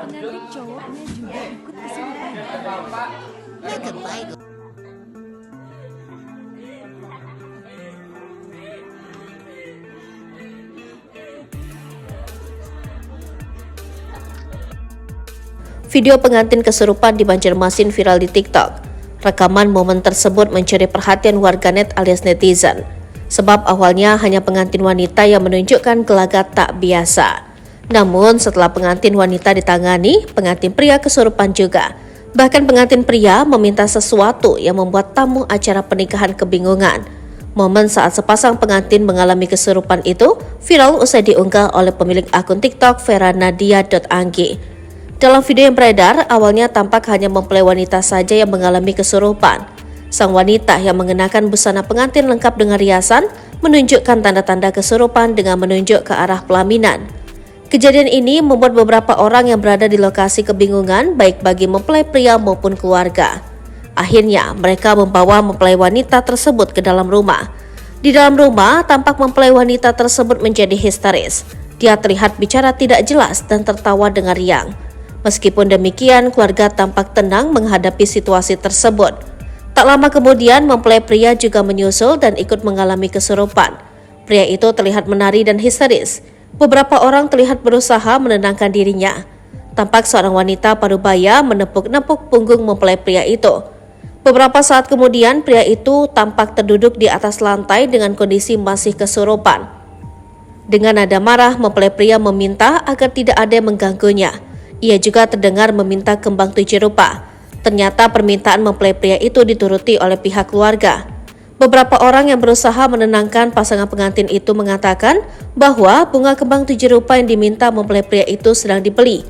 pengantin cowoknya juga ikut kesurupan. Mereka baik. Video pengantin kesurupan di Banjarmasin viral di TikTok. Rekaman momen tersebut mencuri perhatian warganet alias netizen. Sebab awalnya hanya pengantin wanita yang menunjukkan gelagat tak biasa. Namun setelah pengantin wanita ditangani, pengantin pria kesurupan juga. Bahkan pengantin pria meminta sesuatu yang membuat tamu acara pernikahan kebingungan. Momen saat sepasang pengantin mengalami kesurupan itu viral usai diunggah oleh pemilik akun TikTok veranadia.anggi. Dalam video yang beredar, awalnya tampak hanya mempelai wanita saja yang mengalami kesurupan. Sang wanita yang mengenakan busana pengantin lengkap dengan riasan menunjukkan tanda-tanda kesurupan dengan menunjuk ke arah pelaminan. Kejadian ini membuat beberapa orang yang berada di lokasi kebingungan baik bagi mempelai pria maupun keluarga. Akhirnya, mereka membawa mempelai wanita tersebut ke dalam rumah. Di dalam rumah, tampak mempelai wanita tersebut menjadi histeris. Dia terlihat bicara tidak jelas dan tertawa dengan riang. Meskipun demikian, keluarga tampak tenang menghadapi situasi tersebut. Tak lama kemudian, mempelai pria juga menyusul dan ikut mengalami kesurupan. Pria itu terlihat menari dan histeris. Beberapa orang terlihat berusaha menenangkan dirinya. Tampak seorang wanita parubaya menepuk-nepuk punggung mempelai pria itu. Beberapa saat kemudian, pria itu tampak terduduk di atas lantai dengan kondisi masih kesurupan. Dengan nada marah, mempelai pria meminta agar tidak ada yang mengganggunya. Ia juga terdengar meminta kembang tujuh rupa. Ternyata permintaan mempelai pria itu dituruti oleh pihak keluarga. Beberapa orang yang berusaha menenangkan pasangan pengantin itu mengatakan bahwa bunga kembang tujuh rupa yang diminta mempelai pria itu sedang dibeli.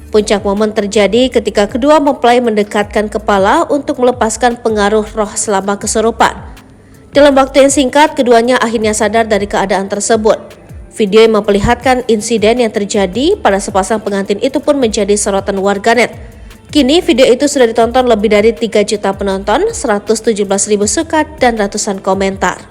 Puncak momen terjadi ketika kedua mempelai mendekatkan kepala untuk melepaskan pengaruh roh selama kesurupan. Dalam waktu yang singkat, keduanya akhirnya sadar dari keadaan tersebut. Video yang memperlihatkan insiden yang terjadi pada sepasang pengantin itu pun menjadi sorotan warganet. Kini video itu sudah ditonton lebih dari 3 juta penonton, 117.000 suka, dan ratusan komentar.